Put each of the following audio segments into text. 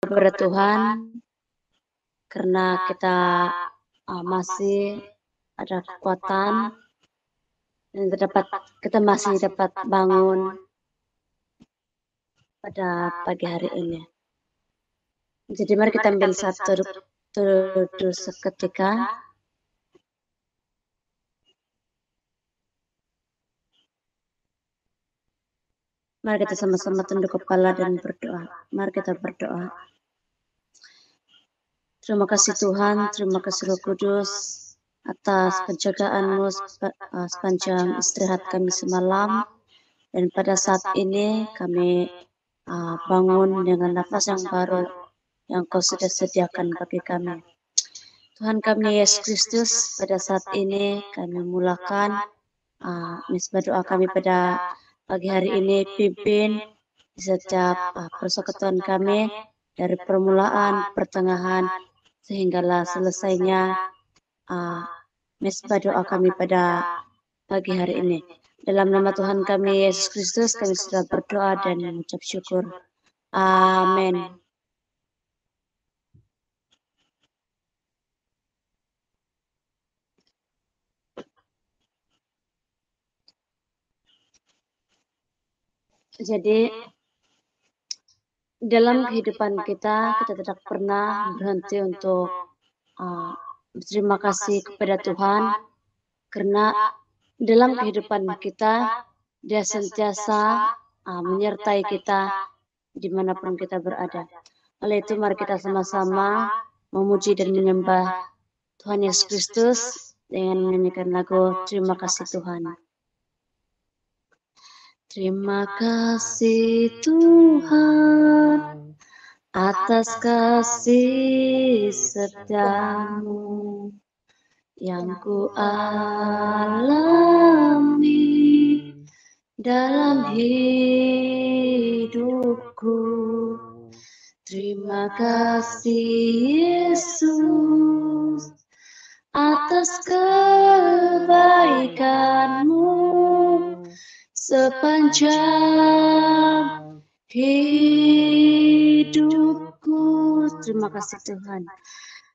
kepada Tuhan karena kita masih ada kekuatan dan kita masih dapat bangun pada pagi hari ini. Jadi mari kita ambil satu duduk seketika. Mari kita sama-sama tunduk kepala dan berdoa. Mari kita berdoa. Terima kasih Tuhan, terima kasih Roh Kudus atas penjagaan-Mu sepanjang istirahat kami semalam. Dan pada saat ini kami bangun dengan nafas yang baru yang Kau sudah sediakan bagi kami. Tuhan kami Yesus Kristus, pada saat ini kami mulakan misbah doa kami pada pagi hari ini, pimpin di setiap persekutuan kami dari permulaan, pertengahan, sehinggalah selesainya misbah doa kami pada pagi hari ini. Dalam nama Tuhan kami Yesus Kristus kami sudah berdoa dan mengucap syukur. Amin. Jadi dalam kehidupan kita tidak pernah berhenti untuk berterima kasih kepada Tuhan karena dalam kehidupan kita Dia sentiasa menyertai kita dimanapun kita berada. Oleh itu mari kita sama-sama memuji dan menyembah Tuhan Yesus Kristus dengan menyanyikan lagu Terima Kasih Tuhan. Terima kasih Tuhan atas kasih setiamu yang ku alami dalam hidupku. Terima kasih Yesus atas kebaikan-Mu sepanjang hidupku. Terima kasih Tuhan.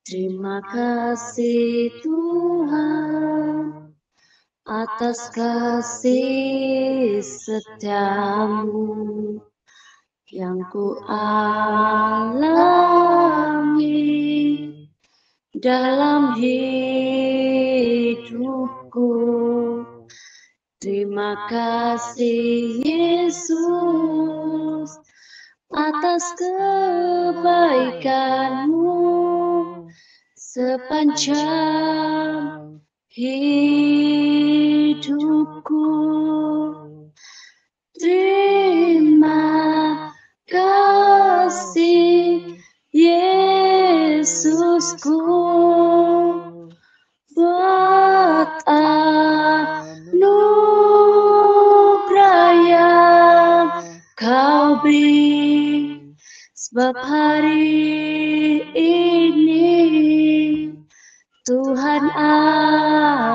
Terima kasih Tuhan atas kasih setiamu yang ku alami dalam hidupku. Terima kasih Yesus atas kebaikan-Mu sepanjang hidupku. Terima kasih Yesusku buat anugerah yang Kau beri, sebab hari ini Tuhan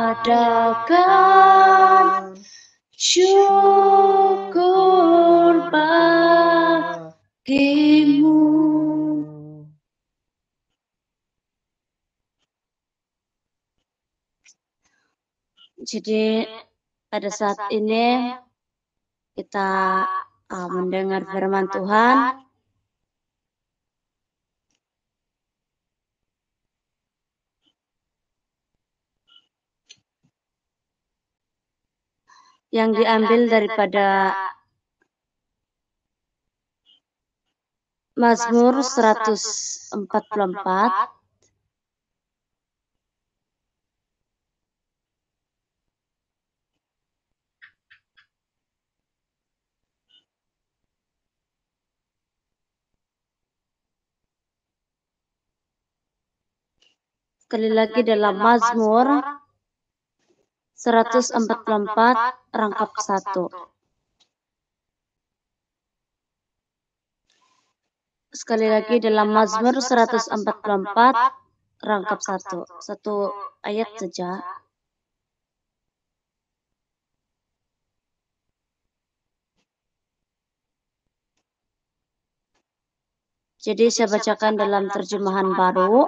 adakan syukur bagimu. Jadi pada saat ini kita mendengar firman Tuhan. Yang diambil daripada Mazmur 144 sekali lagi dalam Mazmur 144 rangkap 1. Sekali lagi dalam Mazmur 144 rangkap 1. Satu ayat saja. Jadi saya bacakan dalam terjemahan baru.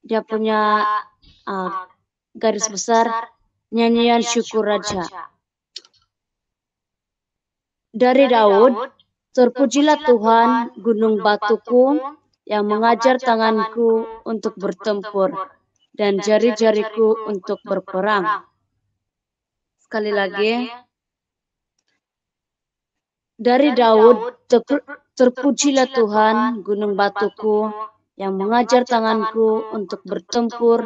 Dia punya garis besar nyanyian syukur raja. Dari Daud, terpujilah Tuhan gunung batuku yang mengajar tanganku untuk bertempur dan jari-jariku untuk berperang. Sekali lagi, dari Daud, terpujilah Tuhan gunung batuku yang mengajar tanganku untuk bertempur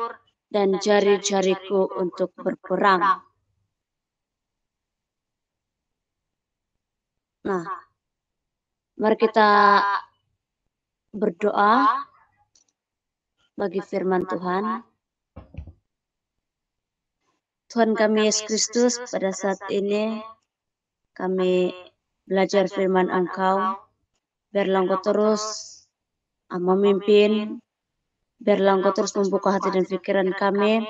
dan jari-jariku untuk berperang. Nah, mari kita berdoa bagi firman Tuhan. Tuhan kami Yesus Kristus, pada saat ini kami belajar firman Engkau. Biarlah Engkau terus memimpin, biarlah Engkau terus membuka hati dan pikiran kami,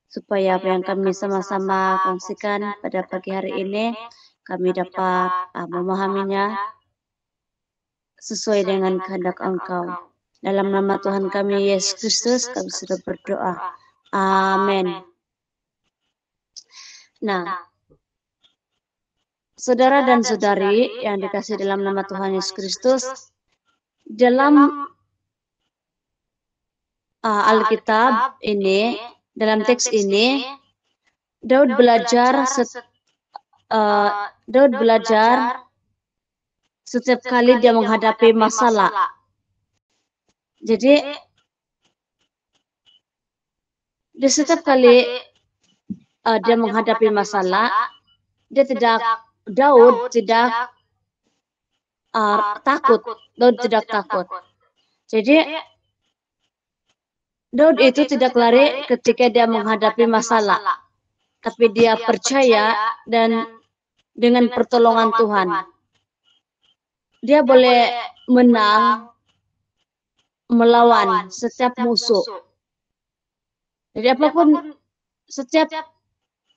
supaya apa yang kami sama-sama kongsikan pada pagi hari ini, kami dapat memahaminya sesuai dengan kehendak Engkau. Dalam nama Tuhan kami Yesus Kristus, kami sudah berdoa. Amin. Nah, saudara dan saudari yang dikasih dalam nama Tuhan Yesus Kristus, dalam Alkitab ini, dalam teks ini, Daud belajar setiap kali dia menghadapi masalah. Jadi, di setiap kali dia menghadapi masalah, Daud tidak takut. Daud tidak takut. Jadi, Daud itu tidak lari ketika dia menghadapi masalah, tapi dia percaya dan dengan pertolongan Tuhan, dia boleh menang melawan setiap musuh. Jadi apapun, setiap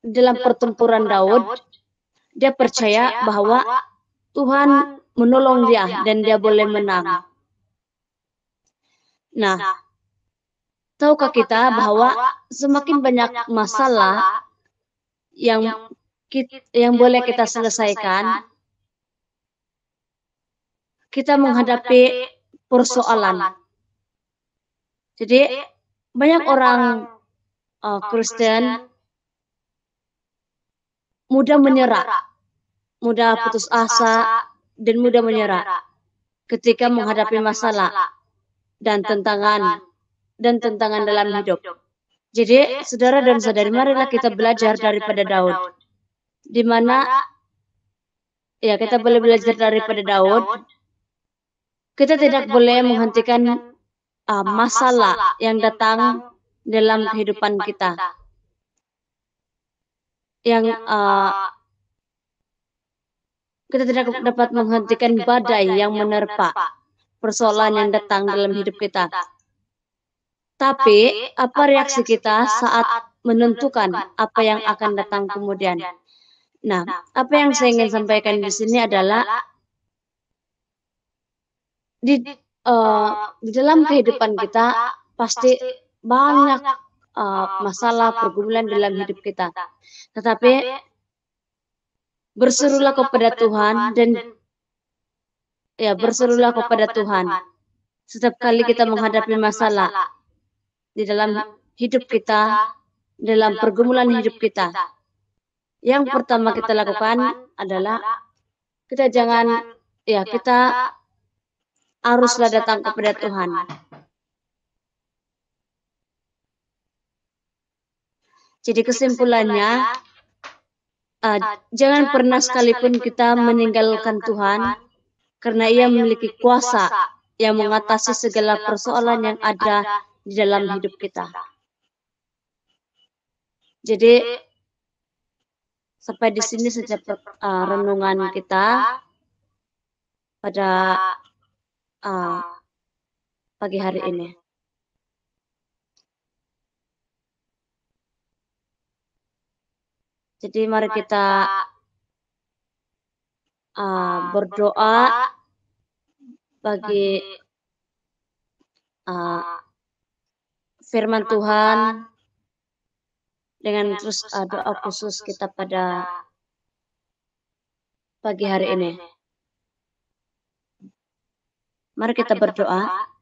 dalam pertempuran Daud, dia percaya bahwa Tuhan menolong dia dan dia boleh menang. Nah, tahukah kita bahwa semakin banyak masalah yang boleh kita selesaikan, kita menghadapi persoalan. Jadi banyak orang Kristen mudah menyerah, mudah putus asa, dan mudah menyerah ketika menghadapi masalah dan tantangan dalam hidup. Jadi, saudara dan saudari, marilah kita belajar daripada Daud. Di mana ya kita boleh belajar daripada Daud. Kita tidak boleh menghentikan masalah yang datang dalam kehidupan kita. Yang kita tidak dapat menghentikan badai yang menerpa persoalan yang datang dalam hidup kita. Tapi, apa reaksi kita saat menentukan apa yang akan datang kemudian? Nah, apa yang saya ingin sampaikan di sini adalah di dalam kehidupan kita pasti banyak masalah pergumulan dalam hidup kita. Tetapi berserulah kepada Tuhan dan berserulah kepada Tuhan. Setiap kali kita menghadapi masalah di dalam hidup kita, dalam pergumulan hidup kita, yang pertama kita lakukan adalah kita haruslah datang kepada Tuhan. Jadi kesimpulannya, jangan pernah sekalipun kita meninggalkan Tuhan, karena Ia memiliki kuasa yang mengatasi segala persoalan yang ada di dalam hidup kita. Jadi, sampai di sini saja renungan kita pada pagi hari ini. Jadi mari kita berdoa bagi firman Tuhan dengan terus doa khusus kita pada pagi hari ini. Mari kita berdoa.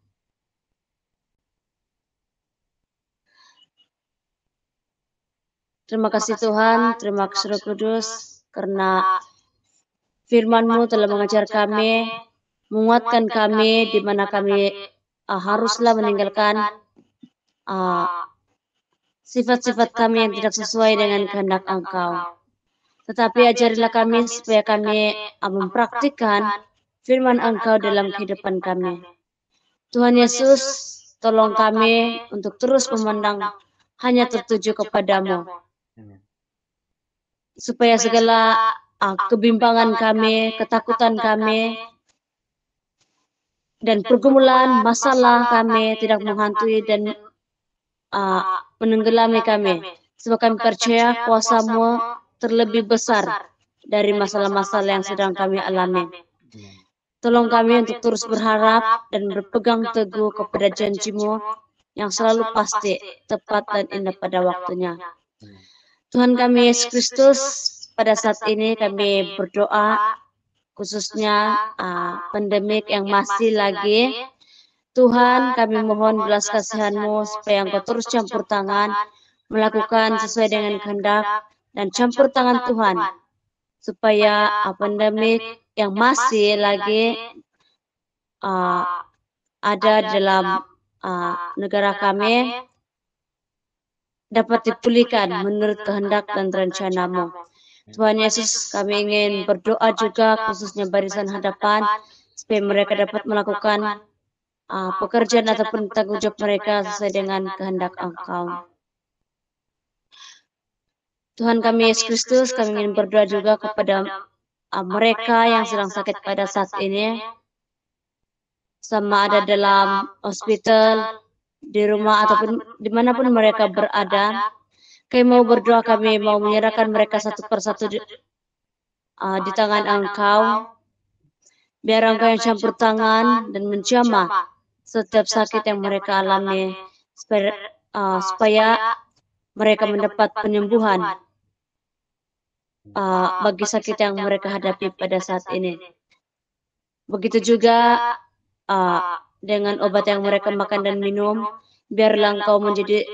Terima kasih Tuhan, terima kasih Roh Kudus, karena firman-Mu telah mengajar kami, menguatkan kami di mana kami haruslah meninggalkan sifat-sifat kami yang tidak sesuai dengan kehendak Engkau. Tetapi ajarilah kami supaya kami mempraktikkan firman Engkau dalam kehidupan kami. Tuhan Yesus, tolong kami untuk terus memandang hanya tertuju kepadamu. Supaya segala kebimbangan kami, ketakutan kami, dan pergumulan masalah kami tidak menghantui dan menenggelami kami. Sebab kami percaya kuasa-Mu terlebih besar dari masalah-masalah yang sedang kami alami. Tolong kami untuk terus berharap dan berpegang teguh kepada janji-Mu yang selalu pasti, tepat dan indah pada waktunya. Tuhan kami Yesus Kristus, pada saat ini kami berdoa khususnya pandemik yang masih lagi. Tuhan, kami mohon belas kasihan-Mu supaya Engkau terus campur tangan, melakukan sesuai dengan kehendak dan campur tangan Tuhan, supaya pandemik yang masih lagi ada dalam negara kami dapat dipulihkan menurut kehendak dan rencana-Mu. Tuhan Yesus, kami ingin berdoa juga khususnya barisan hadapan supaya mereka dapat melakukan pekerjaan ataupun tanggung jawab mereka sesuai dengan kehendak Engkau. Tuhan kami Yesus Kristus, kami ingin berdoa juga kepada mereka yang sedang sakit pada saat ini, sama ada dalam hospital, di rumah ataupun dimanapun mereka berada. Kami mau berdoa, kami mau menyerahkan mereka satu persatu di tangan Engkau. Biar Engkau yang campur tangan dan menjamah setiap sakit yang mereka alami, supaya mereka mendapat penyembuhan bagi sakit yang mereka hadapi pada saat ini. Begitu juga dengan obat yang mereka makan dan minum, biarlah Engkau menjadi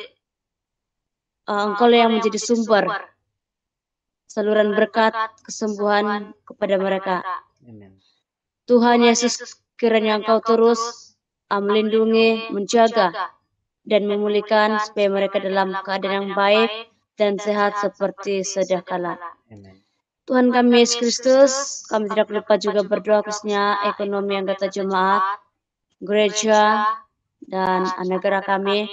Engkau yang menjadi sumber saluran berkat kesembuhan kepada mereka. Tuhan Yesus, kiranya Engkau terus melindungi, menjaga, dan memulihkan supaya mereka dalam keadaan yang baik dan sehat seperti sedia kala. Tuhan kami Yesus Kristus, kami tidak lupa juga berdoa khususnya ekonomi anggota jemaat, gereja, dan negara kami.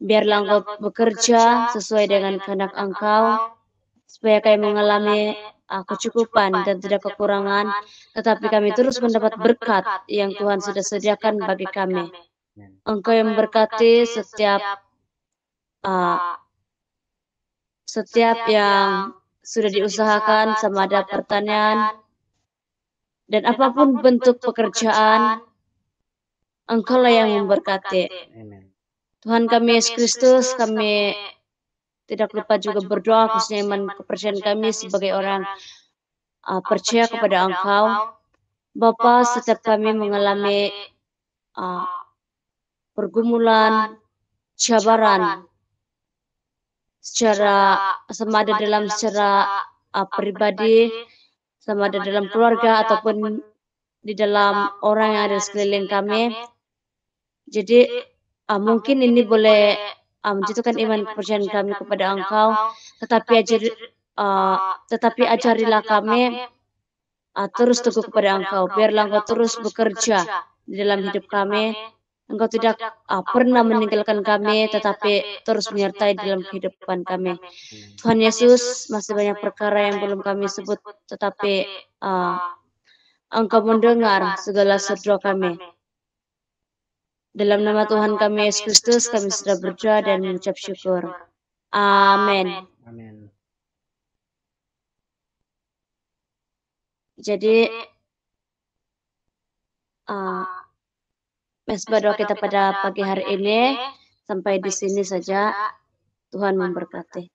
Biarlah Engkau bekerja sesuai dengan kehendak Engkau, supaya kami mengalami kecukupan dan tidak kekurangan, tetapi kami terus mendapat berkat yang Tuhan sudah sediakan bagi kami. Engkau yang memberkati setiap yang sudah diusahakan, sama ada pertanian dan apapun bentuk pekerjaan, Engkaulah yang memberkati. Tuhan kami Yesus Kristus, kami tidak lupa juga berdoa khususnya iman kepercayaan kami sebagai orang percaya kepada Engkau. Bapa, setiap kami mengalami pergumulan, cabaran, secara sama ada dalam secara pribadi, sama ada dalam keluarga ataupun di dalam orang yang ada di sekeliling kami. Jadi mungkin ini boleh menjatuhkan iman kepercayaan kami kepada Engkau, tetapi ajarilah kami terus teguh kepada Engkau. Biarlah Engkau terus bekerja di dalam hidup kami. Engkau tidak pernah meninggalkan kami, tetapi terus menyertai dalam kehidupan kami. Tuhan Yesus, masih banyak perkara yang belum kami sebut, tetapi Engkau mendengar segala doa kami. Dalam nama Tuhan kami Yesus Kristus, kami sudah berdoa dan mengucap syukur. Amin. Jadi mesbah doa kita pada pagi hari ini sampai di sini saja. Tuhan memberkati.